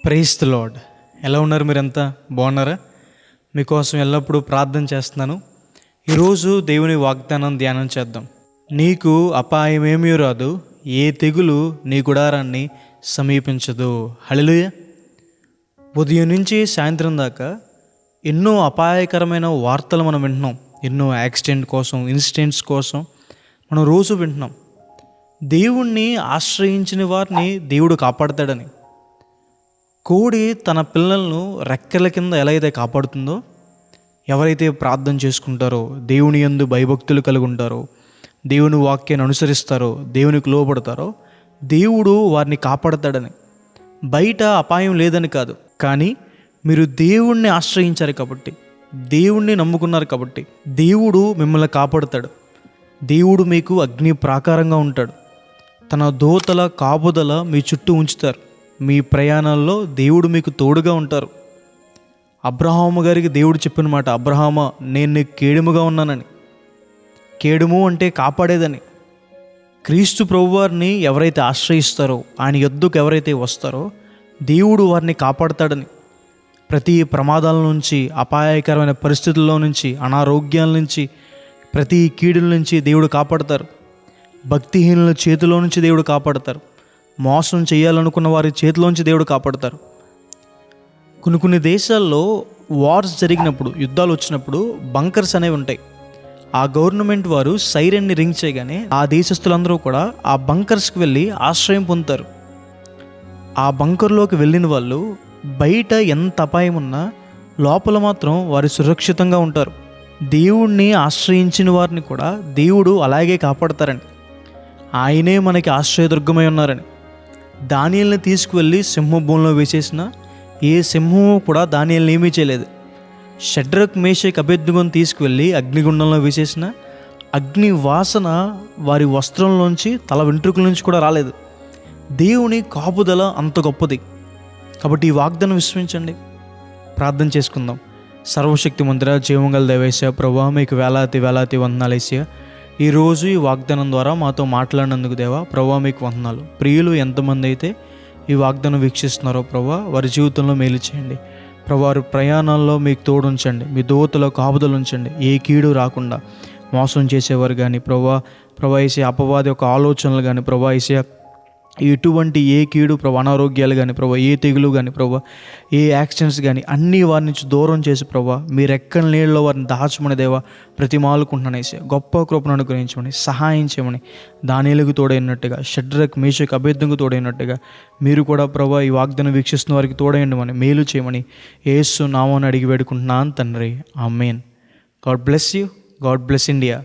Praise the lord. ఎలా ఉన్నారు? మీరంతా బాగున్నారా? మీకోసం ఎల్లప్పుడూ ప్రార్థన చేస్తున్నాను. ఈరోజు దేవుని వాగ్దానం ధ్యానం చేద్దాం. నీకు అపాయమేమీ రాదు, ఏ తెగులు నీ గుడారాన్ని సమీపించదు. హల్లెలూయా. ఉదయం నుంచి సాయంత్రం దాకా ఎన్నో అపాయకరమైన వార్తలు మనం వింటున్నాం. ఎన్నో యాక్సిడెంట్ కోసం, ఇన్సిడెంట్స్ కోసం మనం రోజు వింటున్నాం. దేవుణ్ణి ఆశ్రయించిన వారిని దేవుడు కాపాడతాడని. కోడి తన పిల్లలను రెక్కల కింద ఎలా అయితే కాపాడుతుందో, ఎవరైతే ప్రార్థన చేసుకుంటారో, దేవుని యందు భయభక్తులు కలిగి ఉంటారో, దేవుని వాక్యాన్ని అనుసరిస్తారో, దేవునికి లోబడతారో, దేవుడు వారిని కాపాడతాడని. బయట అపాయం లేదని కాదు, కానీ మీరు దేవుణ్ణి ఆశ్రయించారు కాబట్టి, దేవుణ్ణి నమ్ముకున్నారు కాబట్టి దేవుడు మిమ్మల్ని కాపాడుతాడు. దేవుడు మీకు అగ్ని ప్రాకారంగా ఉంటాడు. తన దూతల కాపుదల మీ చుట్టూ ఉంచుతారు. మీ ప్రయాణాల్లో దేవుడు మీకు తోడుగా ఉంటారు. అబ్రహాము గారికి దేవుడు చెప్పిన మాట, అబ్రహామా, నేను నీకు కేడుముగా ఉన్నానని. కేడుము అంటే కాపాడేదని. క్రీస్తు ప్రభువారిని ఎవరైతే ఆశ్రయిస్తారో, ఆయన యొద్దకు ఎవరైతే వస్తారో, దేవుడు వారిని కాపాడతాడని. ప్రతి ప్రమాదాల నుంచి, అపాయకరమైన పరిస్థితుల్లో నుంచి, అనారోగ్యాల నుంచి, ప్రతి కీడుల నుంచి దేవుడు కాపాడతారు. భక్తిహీనుల చేతిలో నుంచి దేవుడు కాపాడతారు. మోసం చేయాలనుకున్న వారి చేతిలోంచి దేవుడు కాపాడతారు. కొన్ని దేశాల్లో వార్స్ జరిగినప్పుడు, యుద్ధాలు వచ్చినప్పుడు బంకర్స్ అనేవి ఉంటాయి. ఆ గవర్నమెంట్ వారు సైరన్ని రింగ్ చేయగానే ఆ దేశస్తులందరూ కూడా ఆ బంకర్స్కి వెళ్ళి ఆశ్రయం పొందుతారు. ఆ బంకర్లోకి వెళ్ళిన వాళ్ళు బయట ఎంత అపాయం ఉన్నా లోపల మాత్రం వారు సురక్షితంగా ఉంటారు. దేవుణ్ణి ఆశ్రయించిన వారిని కూడా దేవుడు అలాగే కాపాడతారని. ఆయనే మనకి ఆశ్రయదుర్గమై ఉన్నారని. దానియేలుని తీసుకువెళ్ళి సింహభూమిలో వేసేసిన ఏ సింహము కూడా దానియేలుని ఏమీ చేయలేదు. షడ్రక్, మేషక్, అబేద్నెగోను తీసుకువెళ్ళి అగ్నిగుండంలో వేసేసిన అగ్ని వాసన వారి వస్త్రంలోంచి, తల వెంట్రుకల నుంచి కూడా రాలేదు. దేవుని కాపుదల అంత గొప్పది. కాబట్టి ఈ వాగ్దానం విశ్వసించండి. ప్రార్థన చేసుకుందాం. సర్వశక్తి మందిర, జీవంగల దేవేశ ప్రభువా, మీకు వేలాది వందనాలేసయ్యా. ఈరోజు ఈ వాగ్దానం ద్వారా మాతో మాట్లాడినందుకు దేవా, ప్రభువా మీకు వందనాలు. ప్రియులు ఎంతమంది అయితే ఈ వాగ్దానం వీక్షిస్తున్నారో ప్రభువా, వారి జీవితంలో మేలు చేయండి. ప్రభువా, వారి ప్రయాణాల్లో మీకు తోడుంచండి. మీ దూతలో కాపుదలు ఉంచండి. ఏ కీడు రాకుండా, మోసం చేసేవారు కానీ ప్రభా ఏసే అపవాది యొక్క ఆలోచనలు కానీ ప్రభా ఏసే ఎటువంటి ఏ కీడు ప్రభా, అనారోగ్యాలు కానీ ప్రభా, ఏ తెగులు కానీ ప్రభా, ఏ యాక్సిడెంట్స్ కానీ అన్నీ వారి నుంచి దూరం చేసి ప్రభా, మీరు ఎక్కడ నీళ్ళలో వారిని దాచమని దేవా ప్రతిమాలుకుంటున్నానేసి గొప్ప కృపను అనుగ్రహించమని, సహాయం చేయమని, దానియేలుకు తోడైనట్టుగా, షడ్రక్, మేషక్, అబేద్నెగోకు తోడైనట్టుగా మీరు కూడా ప్రభా ఈ వాగ్దానం వీక్షిస్తున్న వారికి తోడైండమని, మేలు చేయమని యేసు నామమున అడిగి వేడుకుంటున్నాను తండ్రి. ఆమేన్. God bless you. God bless India.